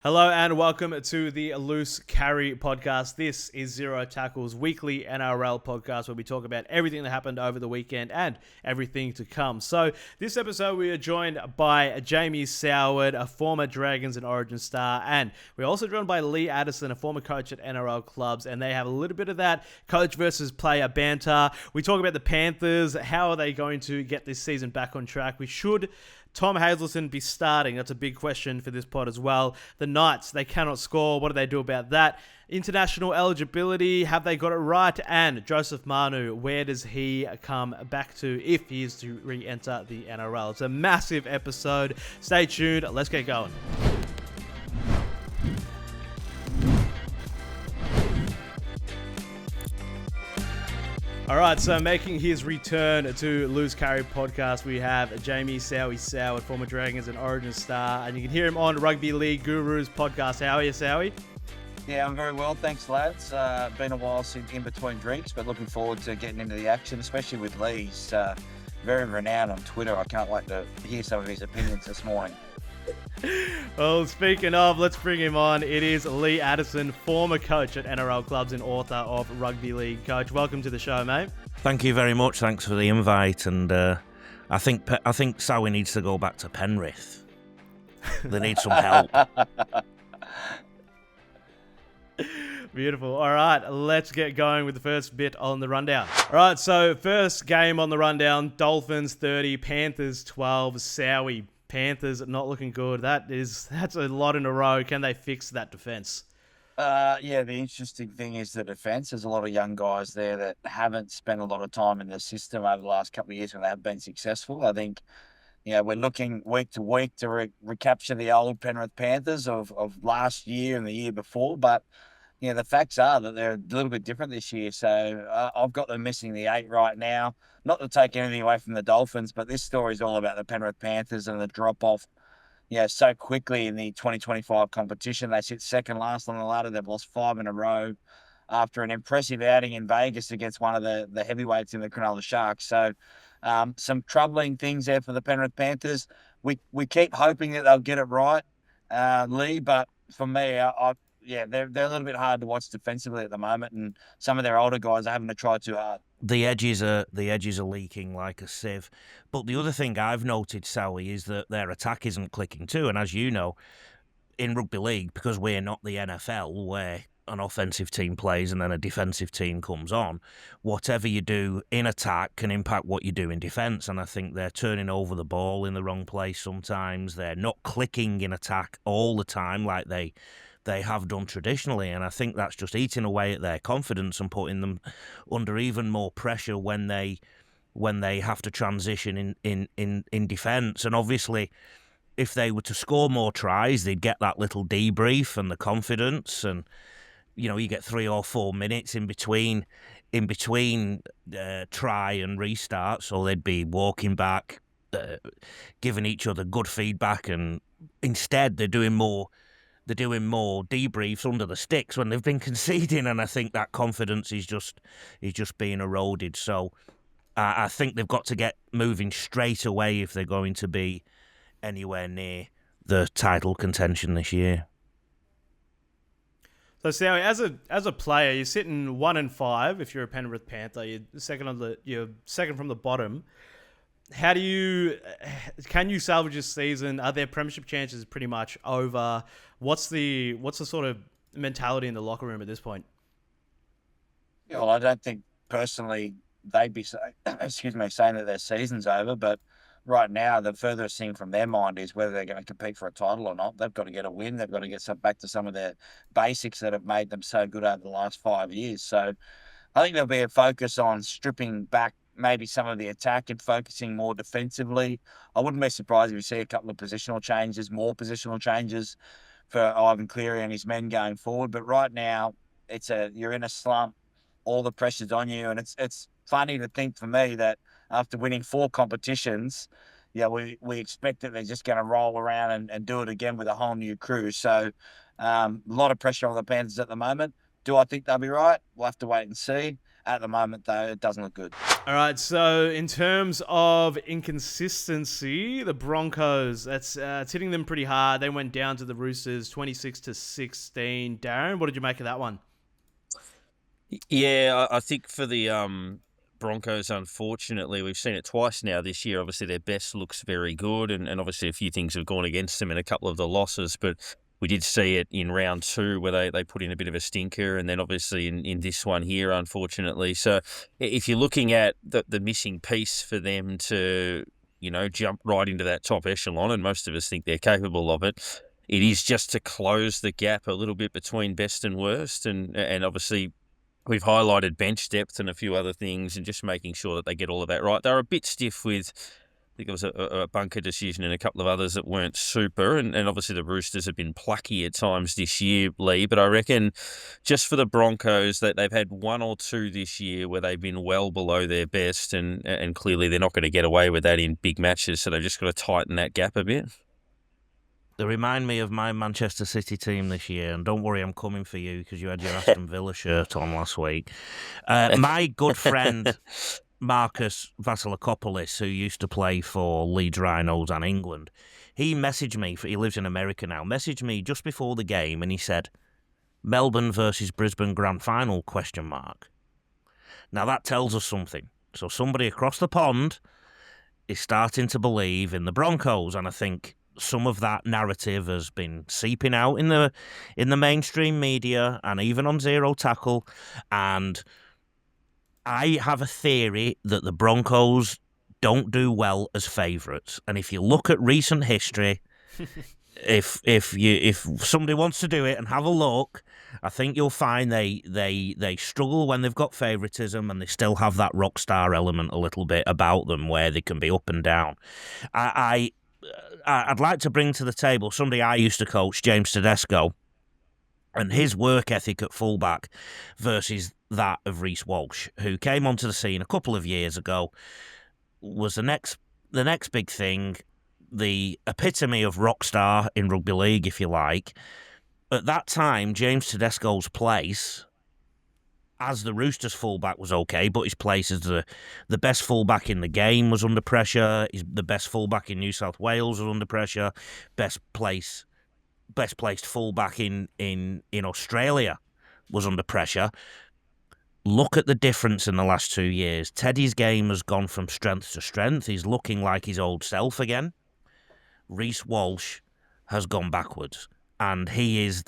Hello and welcome to the Loose Carry podcast. This is Zero Tackle's weekly NRL podcast where we talk about everything that happened over the weekend and everything to come. So this episode we are joined by Jamie Soward, a former Dragons and Origin star, and we're also joined by Lee Addison, a former coach at NRL clubs, and they have a little bit of that coach versus player banter. We talk about the Panthers, how are they going to get this season back on track? Should Tom Hazelton be starting? That's a big question for this pod as well. The Knights, they cannot score. What do they do about that? International eligibility, have they got it right? And Joseph Manu, where does he come back to if he is to re-enter the NRL? It's a massive episode. Stay tuned. Let's get going. All right, so making his return to Loose Carry podcast, we have Jamie Soward, former Dragons and Origin star, and you can hear him on Rugby League Gurus podcast. How are you, Sowie? Yeah, I'm very well, thanks, lads. Been a while since in between drinks, but looking forward to getting into the action, especially with Lee. He's very renowned on Twitter. I can't wait to hear some of his opinions this morning. Well, speaking of, let's bring him on. It is Lee Addison, former coach at NRL clubs and author of Rugby League Coach. Welcome to the show, mate. Thank you very much. Thanks for the invite. And I think Sowie needs to go back to Penrith. They need some help. Beautiful. All right, let's get going with the first bit on the rundown. All right, so first game on the rundown, Dolphins 30, Panthers 12, Sowie. Panthers not looking good. That's a lot in a row. Can they fix that defense? Yeah, the interesting thing is the defence. There's a lot of young guys there that haven't spent a lot of time in the system over the last couple of years when they have been successful. I think, we're looking week to week to recapture the old Penrith Panthers of last year and the year before. But, the facts are that they're a little bit different this year. So I've got them missing the 8 right now. Not to take anything away from the Dolphins, but this story is all about the Penrith Panthers and the drop-off, so quickly in the 2025 competition. They sit second last on the ladder. They've lost 5 in a row after an impressive outing in Vegas against one of the heavyweights in the Cronulla Sharks. So some troubling things there for the Penrith Panthers. We keep hoping that they'll get it right, Lee, but for me, they're a little bit hard to watch defensively at the moment, and some of their older guys are having to try too hard. The edges are leaking like a sieve. But the other thing I've noted, Sowie, is that their attack isn't clicking too. And as you know, in rugby league, because we're not the NFL, where an offensive team plays and then a defensive team comes on, whatever you do in attack can impact what you do in defence. And I think they're turning over the ball in the wrong place sometimes. They're not clicking in attack all the time like they have done traditionally, and I think that's just eating away at their confidence and putting them under even more pressure when they have to transition in defence. And obviously, if they were to score more tries, they'd get that little debrief and the confidence, and you get 3 or 4 minutes in between try and restart, so they'd be walking back, giving each other good feedback, and instead they're doing more debriefs under the sticks when they've been conceding, and I think that confidence is just being eroded. So I think they've got to get moving straight away if they're going to be anywhere near the title contention this year. So, Sowie, as a player, you're sitting 1-5 if you're a Penrith Panther. You're second from the bottom. Can you salvage this season? Are their premiership chances pretty much over? What's the sort of mentality in the locker room at this point? Yeah, well, I don't think personally they'd be saying that their season's over, but right now the furthest thing from their mind is whether they're going to compete for a title or not. They've got to get a win. They've got to get back to some of their basics that have made them so good over the last 5 years. So I think there'll be a focus on stripping back maybe some of the attack and focusing more defensively. I wouldn't be surprised if you see a couple of more positional changes for Ivan Cleary and his men going forward. But right now, you're in a slump. All the pressure's on you, and it's funny to think for me that after winning 4 competitions, we expect that they're just going to roll around and do it again with a whole new crew. So a lot of pressure on the Panthers at the moment. Do I think they'll be right? We'll have to wait and see. At the moment, though, it doesn't look good. All right, so in terms of inconsistency, the Broncos, that's it's hitting them pretty hard. They went down to the Roosters 26-16. Darren, what did you make of that one? Yeah, I think for the Broncos, unfortunately, we've seen it twice now this year. Obviously, their best looks very good, and obviously a few things have gone against them in a couple of the losses, but we did see it in round 2 where they put in a bit of a stinker, and then obviously in this one here, unfortunately. So if you're looking at the missing piece for them to, jump right into that top echelon, and most of us think they're capable of it, it is just to close the gap a little bit between best and worst, and obviously we've highlighted bench depth and a few other things, and just making sure that they get all of that right. They're a bit stiff with, I think it was a bunker decision and a couple of others that weren't super, and obviously the Roosters have been plucky at times this year, Lee, but I reckon just for the Broncos that they've had 1 or 2 this year where they've been well below their best, and clearly they're not going to get away with that in big matches, so they've just got to tighten that gap a bit. They remind me of my Manchester City team this year, and don't worry, I'm coming for you because you had your Aston Villa shirt on last week. My good friend Marcus Vasilakopoulos, who used to play for Leeds Rhinos and England, he messaged me, he lives in America now, messaged me just before the game, and he said, Melbourne versus Brisbane Grand Final, ? Now that tells us something. So somebody across the pond is starting to believe in the Broncos, and I think some of that narrative has been seeping out in the mainstream media and even on Zero Tackle, and I have a theory that the Broncos don't do well as favourites. And if you look at recent history, if somebody wants to do it and have a look, I think you'll find they struggle when they've got favouritism, and they still have that rock star element a little bit about them where they can be up and down. I'd like to bring to the table somebody I used to coach, James Tedesco, and his work ethic at fullback versus that of Reece Walsh, who came onto the scene a couple of years ago, was the next big thing, the epitome of rock star in rugby league, if you like. At that time, James Tedesco's place as the Roosters fullback was okay, but his place as the best fullback in the game was under pressure. The best fullback in New South Wales was under pressure. Best placed fullback in Australia was under pressure. Look at the difference in the last 2 years. Teddy's game has gone from strength to strength. He's looking like his old self again. Reece Walsh has gone backwards, and he is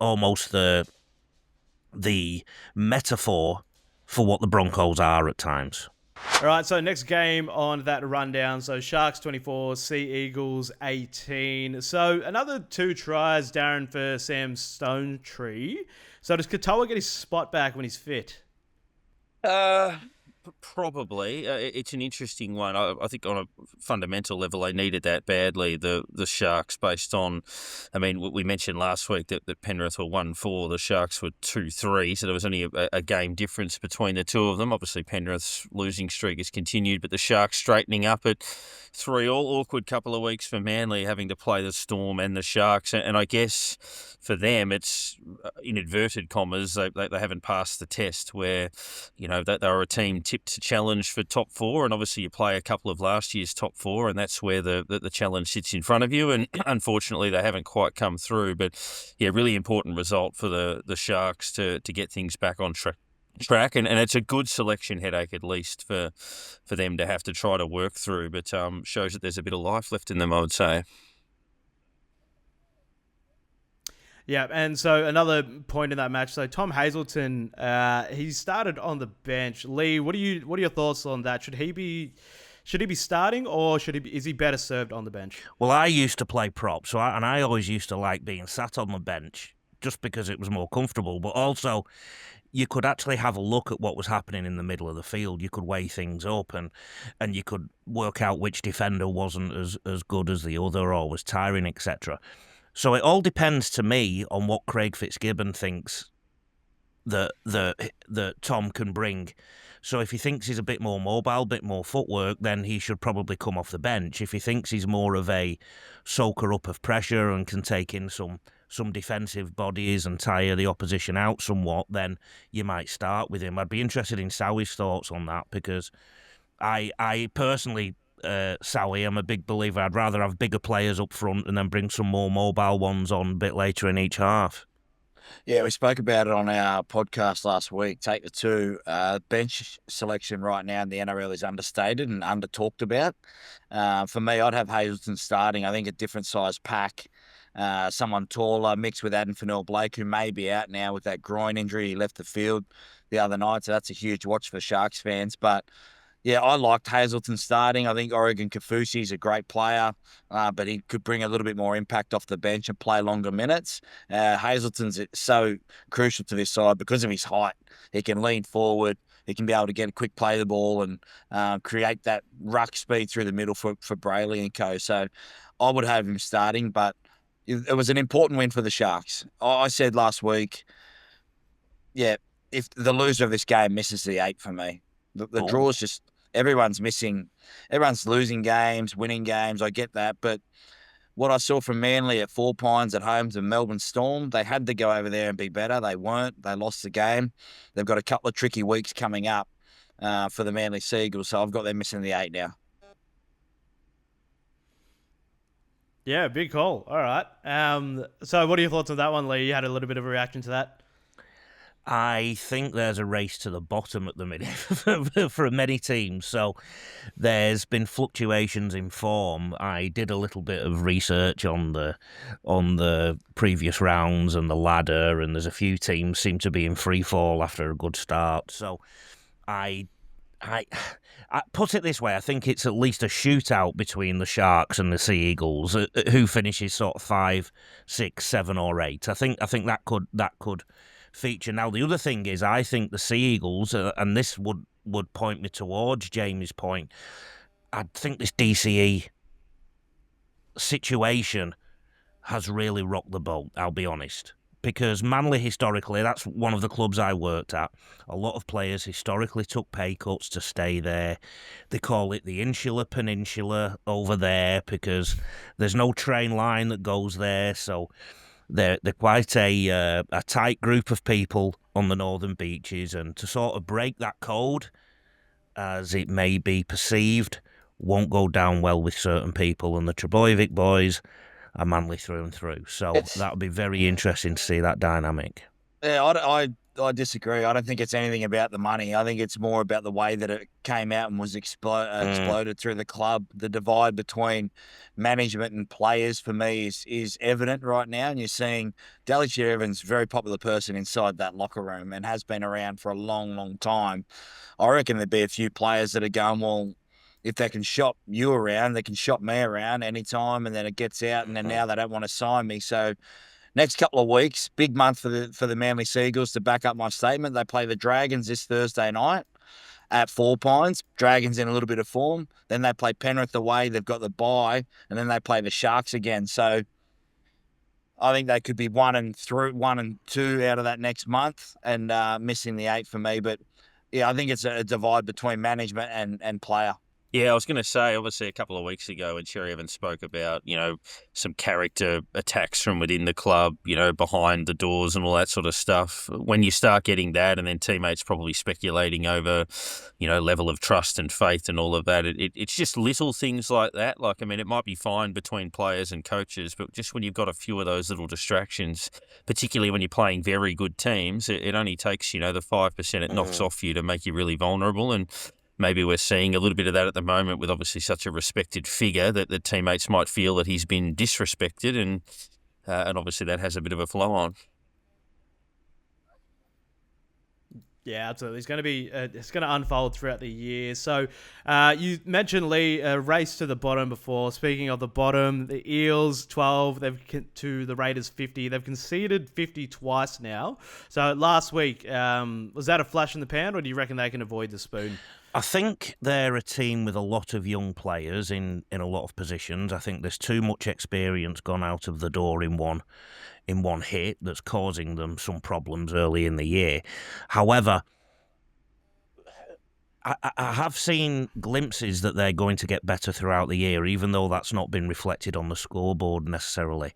almost the metaphor for what the Broncos are at times. All right, so next game on that rundown. So Sharks 24, Sea Eagles 18. So another 2 tries, Darren, for Sam Stonetree. So does Katoa get his spot back when he's fit? Probably. It's an interesting one. I think on a fundamental level, they needed that badly, the Sharks, based on, we mentioned last week that Penrith were 1-4, the Sharks were 2-3, so there was only a game difference between the two of them. Obviously, Penrith's losing streak has continued, but the Sharks straightening up at 3-3. Awkward couple of weeks for Manly, having to play the Storm and the Sharks, and I guess for them, it's, in inverted commas, they haven't passed the test where, that they were a team tipped to challenge for top 4, and obviously you play a couple of last year's top 4, and that's where the challenge sits in front of you, and unfortunately they haven't quite come through. But yeah, really important result for the Sharks to get things back on track, and it's a good selection headache, at least for them to have to try to work through, but shows that there's a bit of life left in them, I would say. Yeah, and so another point in that match. So Tom Hazelton, he started on the bench. Lee, what are your thoughts on that? Should he be starting, or is he better served on the bench? Well, I used to play prop, and I always used to like being sat on the bench just because it was more comfortable. But also, you could actually have a look at what was happening in the middle of the field. You could weigh things up, and you could work out which defender wasn't as good as the other or was tiring, etc. So it all depends to me on what Craig Fitzgibbon thinks that Tom can bring. So if he thinks he's a bit more mobile, a bit more footwork, then he should probably come off the bench. If he thinks he's more of a soaker up of pressure and can take in some some defensive bodies and tire the opposition out somewhat, then you might start with him. I'd be interested in Sowie's thoughts on that, because I personally, Sowie, I'm a big believer. I'd rather have bigger players up front and then bring some more mobile ones on a bit later in each half. Yeah, we spoke about it on our podcast last week. Take the two. Bench selection right now in the NRL is understated and under talked about. For me, I'd have Hazelton starting. I think a different size pack. Someone taller mixed with Adam Fanel-Blake, who may be out now with that groin injury. He left the field the other night, so that's a huge watch for Sharks fans. But yeah, I liked Hazelton starting. I think Oregon Kafusi is a great player, but he could bring a little bit more impact off the bench and play longer minutes. Hazelton's so crucial to this side because of his height. He can lean forward. He can be able to get a quick play the ball and create that ruck speed through the middle for Brayley and co. So I would have him starting, but it was an important win for the Sharks. I said last week, yeah, if the loser of this game misses the 8 for me, the draw's just... Everyone's missing. Everyone's losing games, winning games. I get that. But what I saw from Manly at 4 Pines at home to Melbourne Storm, they had to go over there and be better. They weren't. They lost the game. They've got a couple of tricky weeks coming up for the Manly Seagulls. So I've got them missing the 8 now. Yeah, big call. All right. So what are your thoughts on that one, Lee? You had a little bit of a reaction to that. I think there's a race to the bottom at the minute for many teams. So there's been fluctuations in form. I did a little bit of research on the previous rounds and the ladder, and there's a few teams seem to be in free fall after a good start. So I put it this way: I think it's at least a shootout between the Sharks and the Sea Eagles, who finishes sort of 5, 6, 7, or 8. I think that could feature. Now, the other thing is, I think the Sea Eagles, and this would point me towards Jamie's point, I think this DCE situation has really rocked the boat, I'll be honest. Because Manly, historically, that's one of the clubs I worked at. A lot of players historically took pay cuts to stay there. They call it the Insular Peninsula over there because there's no train line that goes there, so they're quite a tight group of people on the northern beaches, and to sort of break that code, as it may be perceived, won't go down well with certain people, and the Trebojevic boys are Manly through and through. So that would be very interesting to see that dynamic. Yeah, I disagree. I don't think it's anything about the money. I think it's more about the way that it came out and was exploded through the club. The divide between management and players, for me, is evident right now. And you're seeing Dalicia Evans, a very popular person inside that locker room and has been around for a long, long time. I reckon there'd be a few players that are going, well, if they can shop you around, they can shop me around anytime, and then it gets out, and then now they don't want to sign me. So next couple of weeks, big month for the Manly Seagulls to back up my statement. They play the Dragons this Thursday night at 4 Pines. Dragons in a little bit of form. Then they play Penrith away. They've got the bye, and then they play the Sharks again. So I think they could be 1 and 2 out of that next month, and missing the 8 for me. But yeah, I think it's a divide between management and player. Yeah, I was going to say, obviously, a couple of weeks ago when Cherry Evans spoke about, some character attacks from within the club, behind the doors and all that sort of stuff. When you start getting that, and then teammates probably speculating over, level of trust and faith and all of that, it's just little things like that. Like, I mean, it might be fine between players and coaches, but just when you've got a few of those little distractions, particularly when you're playing very good teams, it only takes, the 5% it knocks off you to make you really vulnerable. And maybe we're seeing a little bit of that at the moment with obviously such a respected figure that the teammates might feel that he's been disrespected, and obviously that has a bit of a flow on. Yeah, absolutely. It's going to unfold throughout the year. So you mentioned, Lee, a race to the bottom before. Speaking of the bottom, the Eels 12, to the Raiders 50. They've conceded 50 twice now. So last week, was that a flash in the pan, or do you reckon they can avoid the spoon? I think they're a team with a lot of young players in a lot of positions. I think there's too much experience gone out of the door in one hit that's causing them some problems early in the year. However, I have seen glimpses that they're going to get better throughout the year, even though that's not been reflected on the scoreboard necessarily.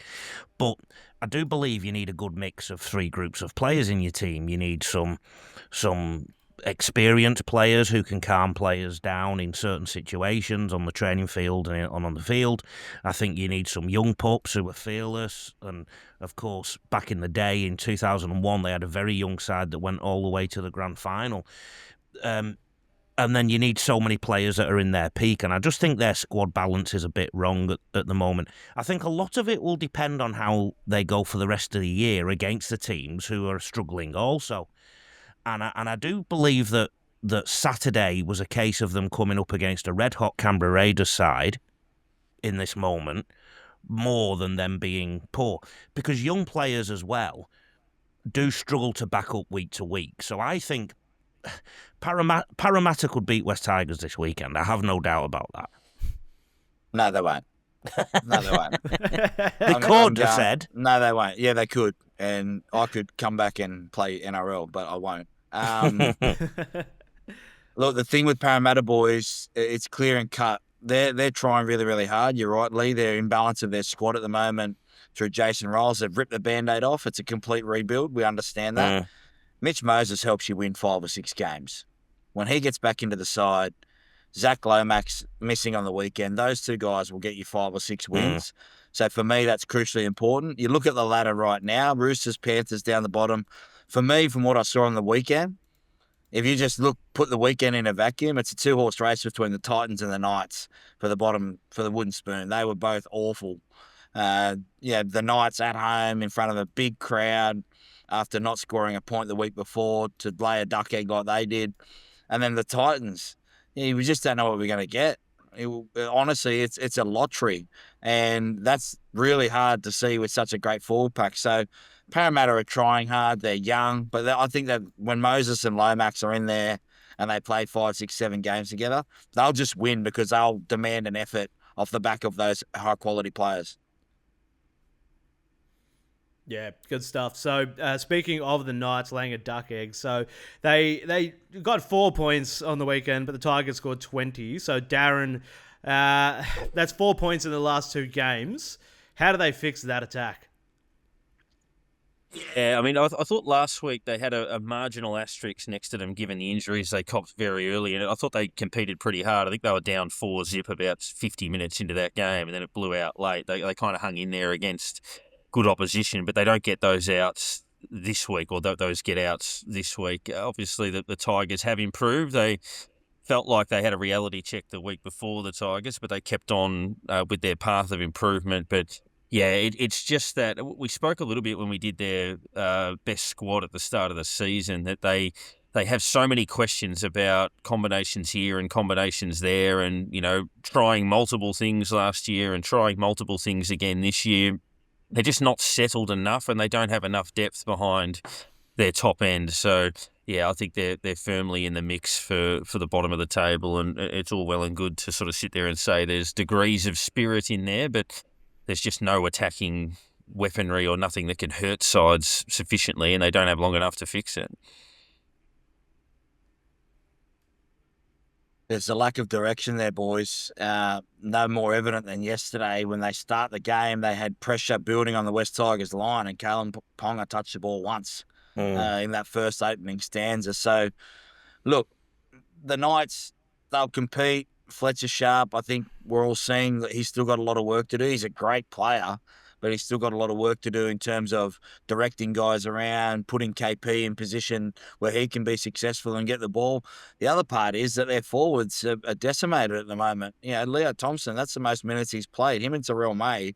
But I do believe you need a good mix of three groups of players in your team. You need some experienced players who can calm players down in certain situations on the training field and on the field. I think you need some young pups who are fearless. And, of course, back in the day, in 2001, they had a very young side that went all the way to the grand final. And then you need so many players that are in their peak. And I just think their squad balance is a bit wrong at the moment. I think a lot of it will depend on how they go for the rest of the year against the teams who are struggling also. And I do believe that Saturday was a case of them coming up against a red-hot Canberra Raiders side in this moment more than them being poor. Because young players as well do struggle to back up week to week. So I think Parramatta could beat West Tigers this weekend. I have no doubt about that. No, they won't. No, they won't. They could have said. No, they won't. Yeah, they could. And I could come back and play NRL, but I won't. Look, the thing with Parramatta boys, it's clear and cut. They're trying really, really hard. You're right, Lee. They're in balance of their squad at the moment through Jason Riles. They've ripped the Band-Aid off. It's a complete rebuild. We understand that. Mitch Moses helps you win 5 or 6 games. When he gets back into the side, Zach Lomax missing on the weekend, those two guys will get you 5 or 6 wins. So for me, that's crucially important. You look at the ladder right now, Roosters, Panthers down the bottom. For me, from what I saw on the weekend, if you just put the weekend in a vacuum, it's a 2-horse race between the Titans and the Knights for the bottom, for the wooden spoon. They were both awful. The Knights at home in front of a big crowd after not scoring a point the week before to lay a duck egg like they did. And then the Titans, we just don't know what we're going to get. Honestly, it's a lottery. And that's really hard to see with such a great forward pack. So Parramatta are trying hard. They're young. But I think that when Moses and Lomax are in there and they play 5, 6, 7 games together, they'll just win because they'll demand an effort off the back of those high-quality players. Yeah, good stuff. So speaking of the Knights laying a duck egg, so they got 4 points on the weekend, but the Tigers scored 20. So Darren, that's 4 points in the last 2 games. How do they fix that attack? Yeah, I mean, I thought last week they had a marginal asterisk next to them given the injuries they copped very early, and I thought they competed pretty hard. I think they were down 4-0 about 50 minutes into that game, and then it blew out late. They kind of hung in there against good opposition, but they don't get those outs this week, or those get-outs this week. Obviously, the Tigers have improved. They felt like they had a reality check the week before the Tigers, but they kept on with their path of improvement. But yeah, it's just that we spoke a little bit when we did their best squad at the start of the season that they have so many questions about combinations here and combinations there, and trying multiple things last year and trying multiple things again this year. They're just not settled enough, and they don't have enough depth behind their top end. So, yeah, I think they're firmly in the mix for the bottom of the table, and it's all well and good to sort of sit there and say there's degrees of spirit in there, but there's just no attacking weaponry or nothing that can hurt sides sufficiently, and they don't have long enough to fix it. There's a lack of direction there, boys. No more evident than yesterday when they start the game. They had pressure building on the West Tigers line, and Kalen Ponga touched the ball once in that first opening stanza. So, look, the Knights, they'll compete. Fletcher Sharp, I think we're all seeing that he's still got a lot of work to do. He's a great player, but he's still got a lot of work to do in terms of directing guys around, putting KP in position where he can be successful and get the ball. The other part is that their forwards are decimated at the moment. Leo Thompson, that's the most minutes he's played. Him and Terrell May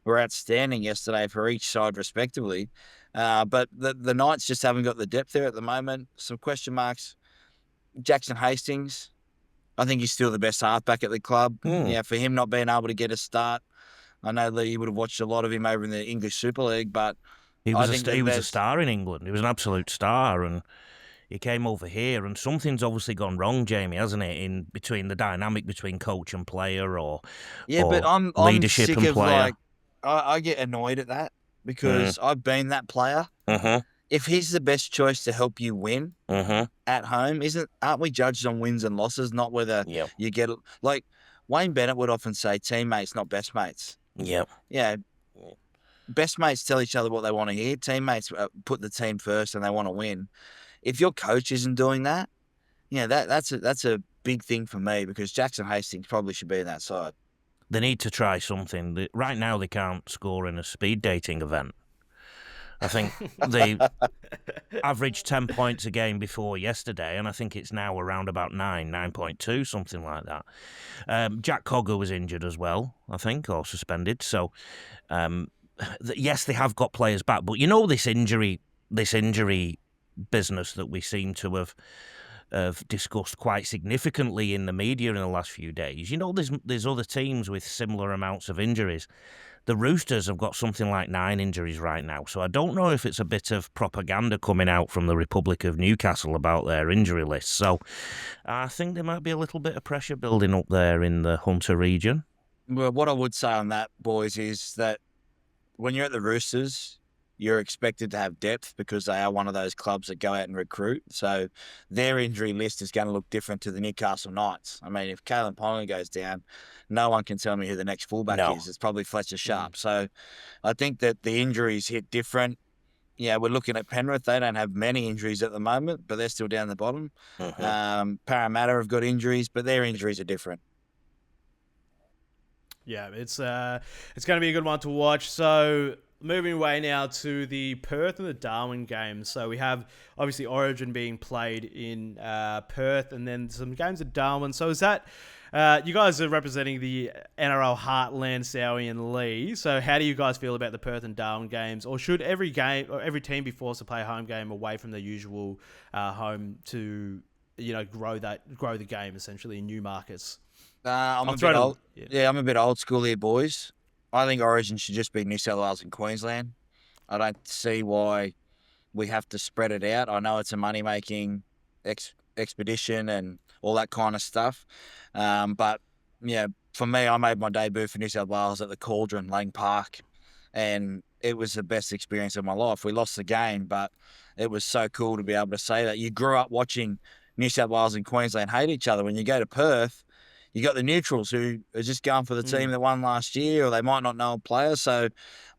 were outstanding yesterday for each side respectively. But the Knights just haven't got the depth there at the moment. Some question marks. Jackson Hastings, I think he's still the best halfback at the club. For him not being able to get a start, I know that you would have watched a lot of him over in the English Super League, but he was a star in England. He was an absolute star, and he came over here, and something's obviously gone wrong, Jamie, hasn't it? In between the dynamic between coach and player, or but I'm leadership sick and of player. I get annoyed at that because I've been that player. if he's the best choice to help you win at home, aren't we judged on wins and losses, not whether you get like Wayne Bennett would often say, teammates, not best mates. Yep. Yeah. Best mates tell each other what they want to hear. Teammates put the team first and they want to win. If your coach isn't doing that, that's a big thing for me, because Jackson Hastings probably should be in that side. They need to try something. Right now, they can't score in a speed dating event. I think they averaged 10 points a game before yesterday, and I think it's now around about 9.2, something like that. Jack Cogger was injured as well, I think, or suspended. So, yes, they have got players back, but this injury business that we seem to have discussed quite significantly in the media in the last few days. There's other teams with similar amounts of injuries. The Roosters have got something like 9 injuries right now, so I don't know if it's a bit of propaganda coming out from the Republic of Newcastle about their injury list. So I think there might be a little bit of pressure building up there in the Hunter region. Well, what I would say on that, boys, is that when you're at the Roosters, you're expected to have depth because they are one of those clubs that go out and recruit. So their injury list is going to look different to the Newcastle Knights. I mean, if Kalen Ponga goes down, no one can tell me who the next fullback is. It's probably Fletcher Sharp. So I think that the injuries hit different. Yeah, we're looking at Penrith. They don't have many injuries at the moment, but they're still down the bottom. Parramatta have got injuries, but their injuries are different. Yeah, it's going to be a good one to watch. So moving away now to the Perth and the Darwin games. So we have obviously Origin being played in Perth, and then some games at Darwin. So is that you guys are representing the NRL Heartland, Sowie and Lee. So how do you guys feel about the Perth and Darwin games, or should every team be forced to play a home game away from their usual home to grow the game essentially in new markets? I'm a bit old school here, boys. I think Origin should just be New South Wales and Queensland. I don't see why we have to spread it out. I know it's a money-making expedition and all that kind of stuff. But, for me, I made my debut for New South Wales at the Cauldron, Lang Park, and it was the best experience of my life. We lost the game, but it was so cool to be able to say that. You grew up watching New South Wales and Queensland hate each other. When you go to Perth, you got the neutrals who are just going for the team that won last year, or they might not know a player. So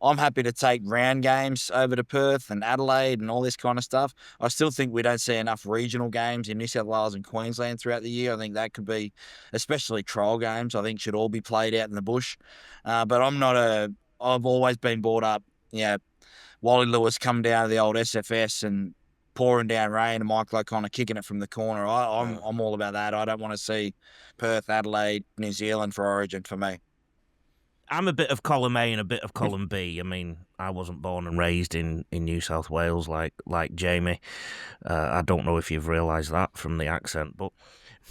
I'm happy to take round games over to Perth and Adelaide and all this kind of stuff. I still think we don't see enough regional games in New South Wales and Queensland throughout the year. I think that could be, especially trial games, I think should all be played out in the bush. But I've always been brought up, Wally Lewis come down to the old SFS and pouring down rain and Michael O'Connor kicking it from the corner. I'm all about that. I don't want to see Perth, Adelaide, New Zealand for Origin for me. I'm a bit of column A and a bit of column B. I mean, I wasn't born and raised in New South Wales like Jamie. I don't know if you've realised that from the accent, but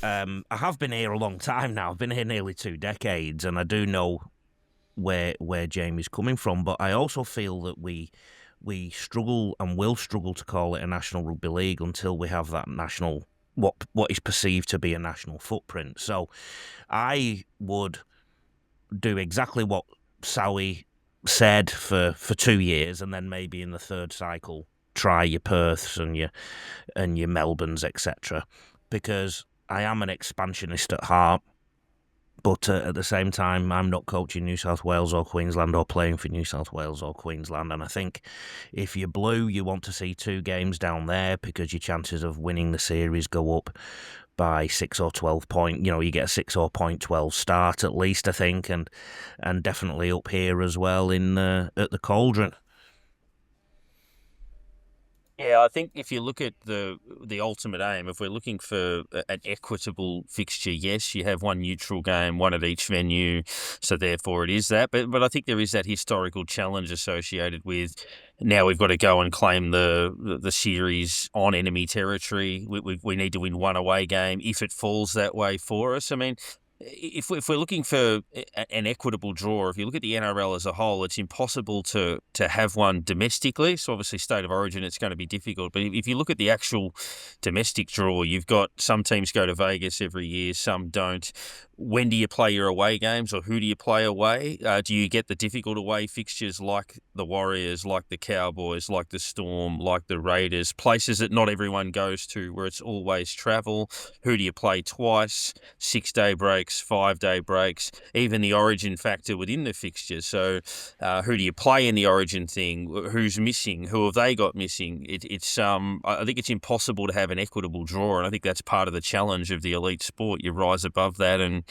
I have been here a long time now. I've been here nearly 2 decades, and I do know where Jamie's coming from, but I also feel that we struggle and will struggle to call it a National Rugby League until we have that national, what is perceived to be a national footprint. So I would do exactly what Sowie said for 2 years, and then maybe in the third cycle try your Perths and your Melbournes, etc. Because I am an expansionist at heart. But at the same time, I'm not coaching New South Wales or Queensland or playing for New South Wales or Queensland. And I think if you're blue, you want to see 2 games down there because your chances of winning the series go up by 6 or 12 points. You get a 6 or 0.12 start at least, I think, and definitely up here as well at the Cauldron. Yeah, I think if you look at the ultimate aim, if we're looking for an equitable fixture, yes, you have 1 neutral game, 1 at each venue, so therefore it is that. But I think there is that historical challenge associated with now we've got to go and claim the series on enemy territory. We need to win 1 away game if it falls that way for us. I mean, if we're looking for an equitable draw, if you look at the NRL as a whole, it's impossible to have one domestically. So obviously, state of origin, it's going to be difficult. But if you look at the actual domestic draw, you've got some teams go to Vegas every year, some don't. When do you play your away games, or who do you play away? Do you get the difficult away fixtures like the Warriors, like the Cowboys, like the Storm, like the Raiders, places that not everyone goes to where it's always travel? Who do you play twice? 6-day breaks, 5-day breaks, even the origin factor within the fixtures. So who do you play in the origin thing? Who's missing? Who have they got missing? I think it's impossible to have an equitable draw, and I think that's part of the challenge of the elite sport. You rise above that and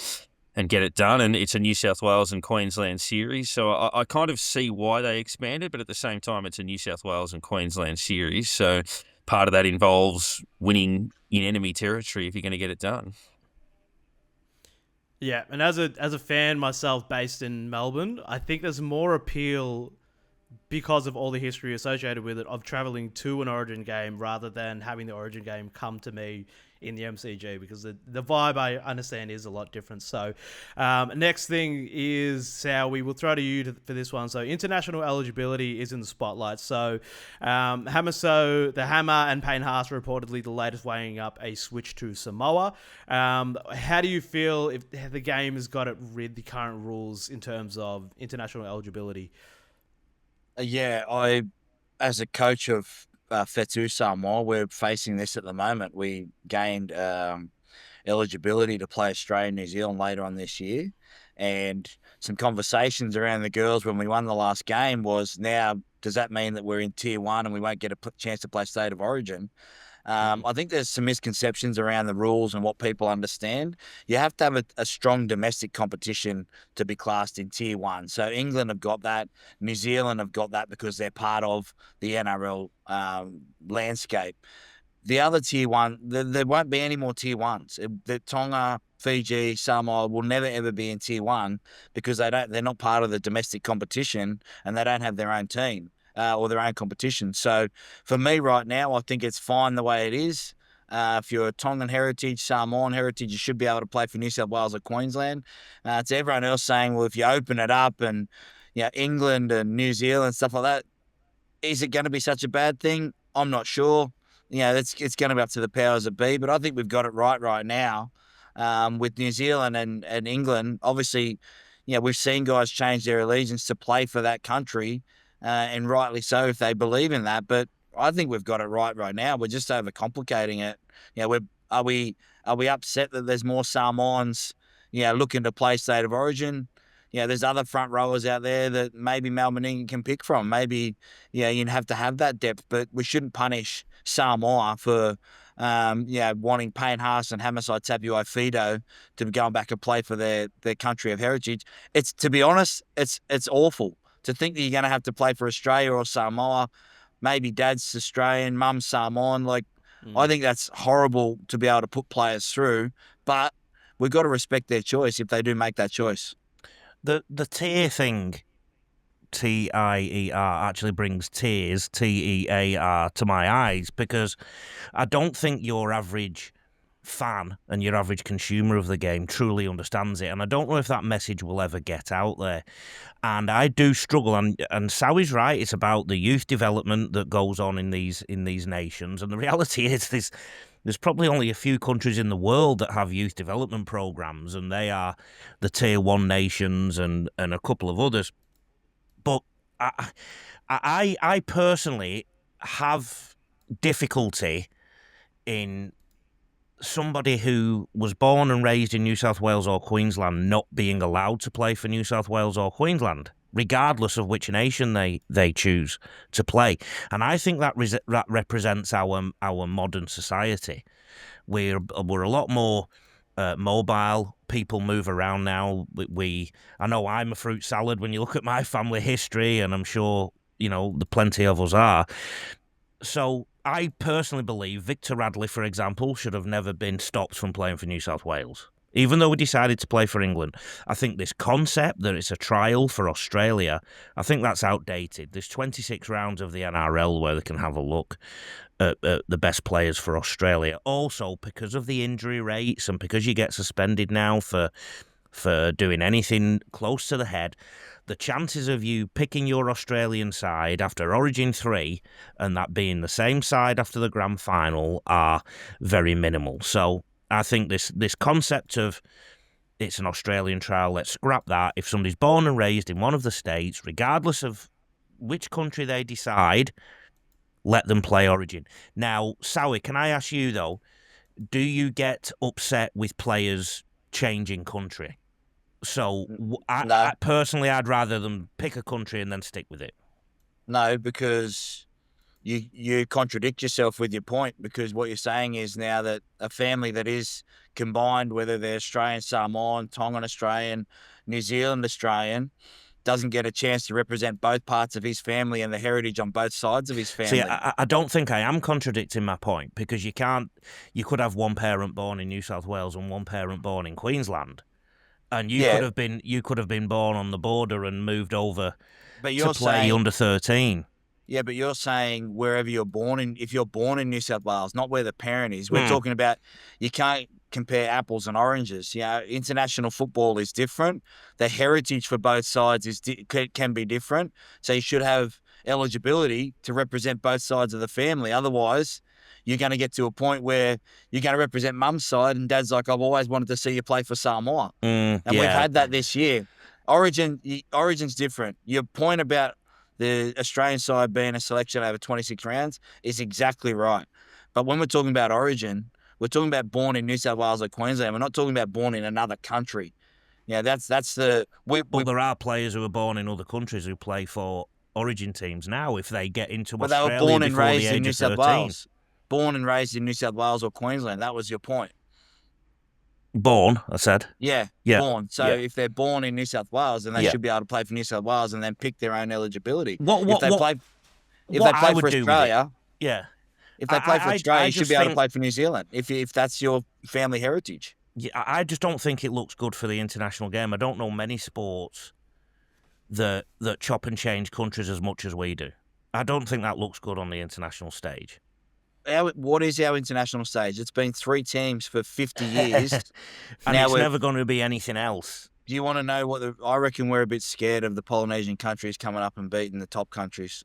get it done, and it's a New South Wales and Queensland series. So I kind of see why they expanded, but at the same time, it's a New South Wales and Queensland series. So part of that involves winning in enemy territory if you're going to get it done. Yeah, and as a fan myself based in Melbourne, I think there's more appeal because of all the history associated with it of travelling to an Origin game rather than having the Origin game come to me in the MCG, because the vibe, I understand, is a lot different. So next thing is, Sal, we will throw to you for this one. So international eligibility is in the spotlight. So the Hammer and Payne Haas are reportedly the latest weighing up a switch to Samoa. How do you feel if the game has got it with the current rules in terms of international eligibility? I, as a coach of FEAT Samoa, we're facing this at the moment. We gained eligibility to play Australia and New Zealand later on this year. And some conversations around the girls when we won the last game was, now, does that mean that we're in Tier 1 and we won't get a chance to play State of Origin? I think there's some misconceptions around the rules and what people understand. You have to have a strong domestic competition to be classed in Tier 1. So England have got that. New Zealand have got that because they're part of the NRL landscape. The other Tier 1, there won't be any more Tier 1s. The Tonga, Fiji, Samoa will never, ever be in Tier 1 because they're not part of the domestic competition and they don't have their own team. Or their own competition. So for me right now, I think it's fine the way it is. If you're a Tongan heritage, Samoan heritage, you should be able to play for New South Wales or Queensland. To everyone else saying, well, if you open it up and England and New Zealand, stuff like that, is it going to be such a bad thing? I'm not sure. It's going to be up to the powers that be, but I think we've got it right now with New Zealand and England. Obviously, we've seen guys change their allegiance to play for that country. And rightly so if they believe in that. But I think we've got it right now. We're just overcomplicating it. Are we upset that there's more Samoans, looking to play State of Origin? There's other front rowers out there that maybe Melbourne can pick from. Maybe, you'd have to have that depth, but we shouldn't punish Samoa for, wanting Payne Haas and Hamasai Tapuai-Fidow to be going back and play for their country of heritage. To be honest, it's awful. To think that you're going to have to play for Australia or Samoa, maybe dad's Australian, mum's Samoan. I think that's horrible to be able to put players through, but we've got to respect their choice if they do make that choice. The tier thing, T-I-E-R, actually brings tears, T-E-A-R, to my eyes, because I don't think your average fan and your average consumer of the game truly understands it, and I don't know if that message will ever get out there. And I do struggle, and Sowie's right, it's about the youth development that goes on in these nations, and the reality is there's probably only a few countries in the world that have youth development programs, and they are the Tier 1 nations and a couple of others. But I personally have difficulty in somebody who was born and raised in New South Wales or Queensland not being allowed to play for New South Wales or Queensland, regardless of which nation they choose to play. And I think that represents our modern society. We're a lot more mobile. People move around now. I know I'm a fruit salad when you look at my family history, and I'm sure the plenty of us are. So I personally believe Victor Radley, for example, should have never been stopped from playing for New South Wales. Even though we decided to play for England, I think this concept that it's a trial for Australia, I think that's outdated. There's 26 rounds of the NRL where they can have a look at the best players for Australia. Also, because of the injury rates and because you get suspended now for doing anything close to the head, the chances of you picking your Australian side after Origin 3 and that being the same side after the grand final are very minimal. So I think this concept of it's an Australian trial, let's scrap that. If somebody's born and raised in one of the states, regardless of which country they decide, let them play Origin. Now, Sowie, can I ask you, though, do you get upset with players changing country? So, No. I personally, I'd rather them pick a country and then stick with it. No, because you contradict yourself with your point, because what you're saying is now that a family that is combined, whether they're Australian, Samoan, Tongan Australian, New Zealand Australian, doesn't get a chance to represent both parts of his family and the heritage on both sides of his family. See, I don't think I am contradicting my point, because you could have one parent born in New South Wales and one parent born in Queensland. And you could have been born on the border and moved over to play under 13. Yeah, but you're saying wherever you're born in, if you're born in New South Wales, not where the parent is. We're talking about, you can't compare apples and oranges. International football is different. The heritage for both sides can be different. So you should have eligibility to represent both sides of the family. Otherwise, you're going to get to a point where you're going to represent mum's side and dad's like, I've always wanted to see you play for Samoa. And we've had that this year. Origin's different. Your point about the Australian side being a selection over 26 rounds is exactly right. But when we're talking about Origin, we're talking about born in New South Wales or Queensland. We're not talking about born in another country. That's the... But there are players who are born in other countries who play for Origin teams now if they get into Australia they were born and before raised the age in New of South 13. Wales. Born and raised in New South Wales or Queensland. That was your point. Born, I said. Yeah. Born. So if they're born in New South Wales, then they should be able to play for New South Wales and then pick their own eligibility. If they play for Australia, if they play for Australia, you should be able to play for New Zealand if that's your family heritage. Yeah, I just don't think it looks good for the international game. I don't know many sports that chop and change countries as much as we do. I don't think that looks good on the international stage. What is our international stage? It's been 3 teams for 50 years. And now it's never going to be anything else. Do you want to know I reckon we're a bit scared of the Polynesian countries coming up and beating the top countries.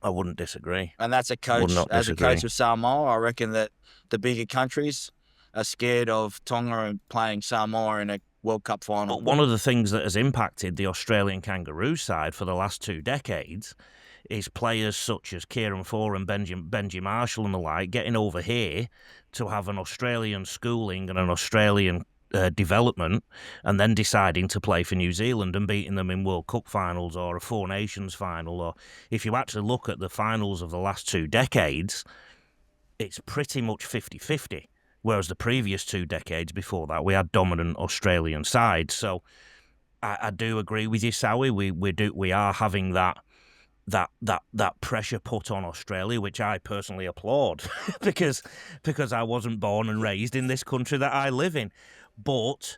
I wouldn't disagree. And that's a coach. As a coach of Samoa, I reckon that the bigger countries are scared of Tonga and playing Samoa in a World Cup final. But one of the things that has impacted the Australian Kangaroos side for the last 2 decades is players such as Kieran Four and Benji Marshall and the like getting over here to have an Australian schooling and an Australian development, and then deciding to play for New Zealand and beating them in World Cup finals or a Four Nations final. Or if you actually look at the finals of the last 2 decades, it's pretty much 50-50, whereas the previous 2 decades before that, we had dominant Australian sides. So I do agree with you, Sowie. We are having that pressure put on Australia, which I personally applaud because I wasn't born and raised in this country that I live in. But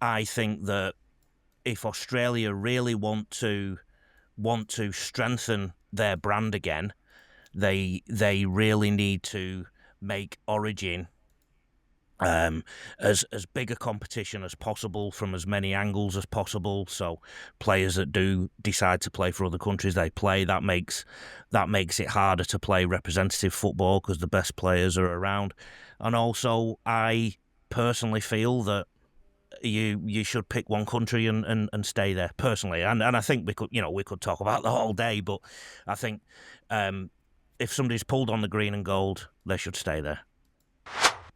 I think that if Australia really want to strengthen their brand again, they really need to make Origin as big a competition as possible from as many angles as possible. So players that do decide to play for other countries, they play. That makes it harder to play representative football because the best players are around. And also, I personally feel that you should pick one country and stay there personally. And I think we could talk about the whole day, but I think if somebody's pulled on the green and gold, they should stay there.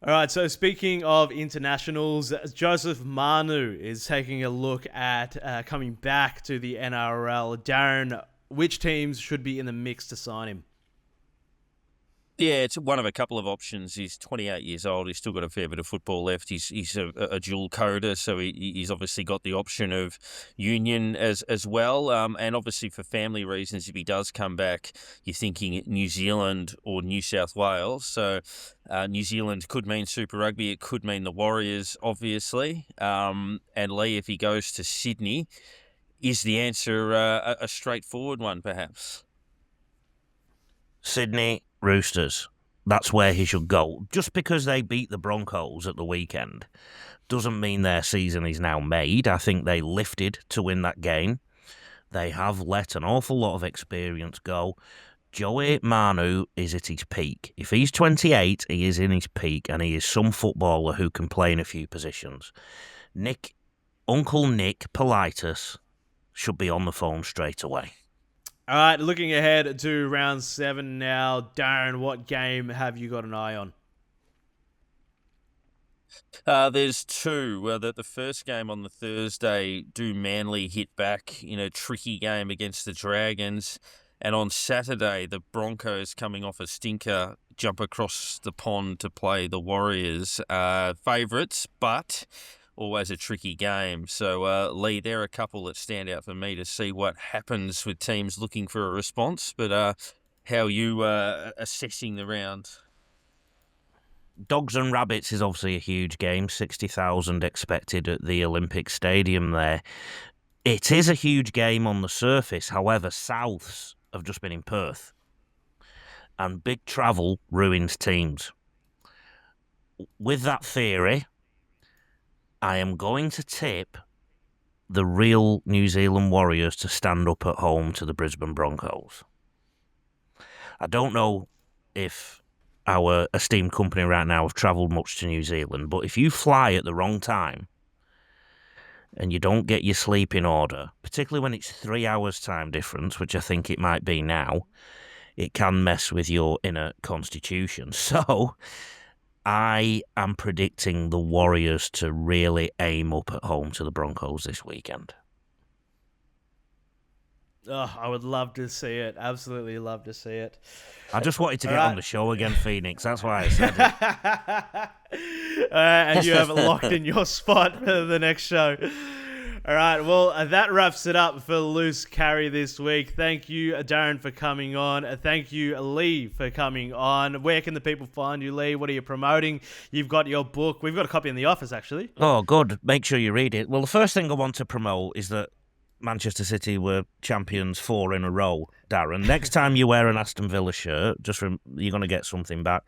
All right, so speaking of internationals, Joseph Manu is taking a look at coming back to the NRL. Darren, which teams should be in the mix to sign him? Yeah, it's one of a couple of options. He's 28 years old. He's still got a fair bit of football left. He's a dual coder, so he's obviously got the option of union as well. And obviously for family reasons, if he does come back, you're thinking New Zealand or New South Wales. So New Zealand could mean Super Rugby. It could mean the Warriors, obviously. And Lee, if he goes to Sydney, is the answer a straightforward one, perhaps? Sydney Roosters. That's where he should go. Just because they beat the Broncos at the weekend doesn't mean their season is now made. I think they lifted to win that game. They have let an awful lot of experience go. Joseph Manu is at his peak. If he's 28, he is in his peak, and he is some footballer who can play in a few positions. Uncle Nick Politis should be on the phone straight away. All right, looking ahead to round 7 now. Darren, what game have you got an eye on? There's two. The first game on the Thursday, do Manly hit back in a tricky game against the Dragons? And on Saturday, the Broncos, coming off a stinker, jump across the pond to play the Warriors. Favourites, but always a tricky game. So, Lee, there are a couple that stand out for me to see what happens with teams looking for a response. But how are you assessing the round? Dogs and Rabbits is obviously a huge game. 60,000 expected at the Olympic Stadium there. It is a huge game on the surface. However, Souths have just been in Perth. And big travel ruins teams. With that theory, I am going to tip the real New Zealand Warriors to stand up at home to the Brisbane Broncos. I don't know if our esteemed company right now have travelled much to New Zealand, but if you fly at the wrong time and you don't get your sleep in order, particularly when it's 3 hours time difference, which I think it might be now, it can mess with your inner constitution. So I am predicting the Warriors to really aim up at home to the Broncos this weekend. Oh, I would love to see it. Absolutely love to see it. I just wanted to get on the show again, Phoenix. That's why I said it. And you have it locked in your spot for the next show. All right, well, that wraps it up for Loose Carry this week. Thank you, Darren, for coming on. Thank you, Lee, for coming on. Where can the people find you, Lee? What are you promoting? You've got your book. We've got a copy in the office, actually. Oh, good. Make sure you read it. Well, the first thing I want to promote is that Manchester City were champions 4 in a row, Darren. Next time you wear an Aston Villa shirt, you're going to get something back.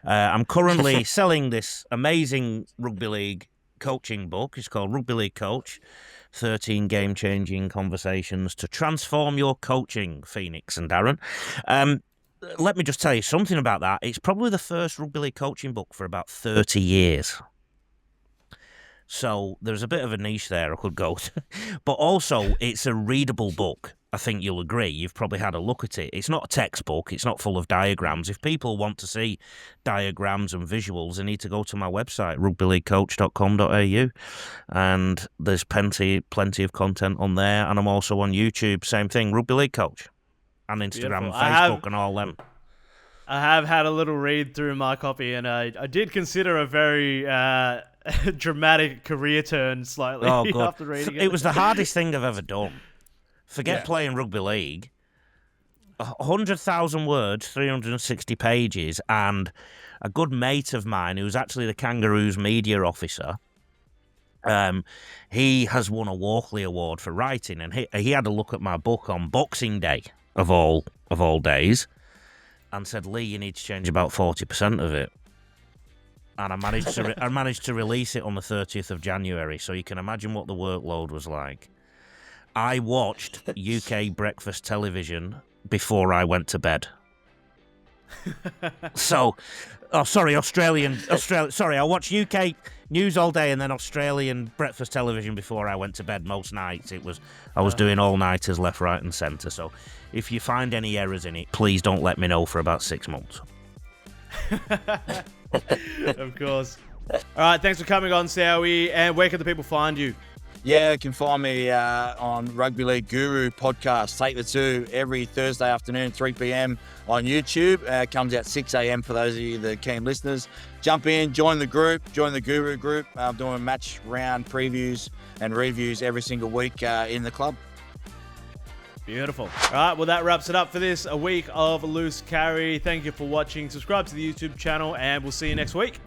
I'm currently selling this amazing rugby league coaching book. It's called Rugby League Coach. 13 game-changing conversations to transform your coaching, Phoenix and Darren. Let me just tell you something about that. It's probably the first rugby league coaching book for about 30 years. So there's a bit of a niche there I could go to. But also, it's a readable book. I think you'll agree. You've probably had a look at it. It's not a textbook. It's not full of diagrams. If people want to see diagrams and visuals, they need to go to my website, rugbyleaguecoach.com.au. And there's plenty of content on there. And I'm also on YouTube. Same thing, Rugby League Coach. And Instagram and Facebook and all them. I have had a little read through my copy, and I did consider a very dramatic career turn slightly after reading it. It was the hardest thing I've ever done. Forget playing rugby league. 100,000 words, 360 pages, and a good mate of mine who's actually the Kangaroos media officer. He has won a Walkley Award for writing, and he had a look at my book on Boxing Day of all days, and said, "Lee, you need to change about 40% of it." And I managed to release it on the 30th of January, so you can imagine what the workload was like. I watched UK breakfast television before I went to bed. Australian. Sorry, I watched UK news all day and then Australian breakfast television before I went to bed most nights. I was doing all-nighters left, right and centre. So if you find any errors in it, please don't let me know for about 6 months. Of course. All right, thanks for coming on, Sowie. And where can the people find you? Yeah, you can find me on Rugby League Guru podcast, Take the Two, every Thursday afternoon, 3 p.m. on YouTube. Comes out 6 a.m. for those of you, the keen listeners. Jump in, join the group, join the Guru group. I'm doing match round previews and reviews every single week in the club. Beautiful. All right, well, that wraps it up for this, a week of Loose Carry. Thank you for watching. Subscribe to the YouTube channel, and we'll see you next week.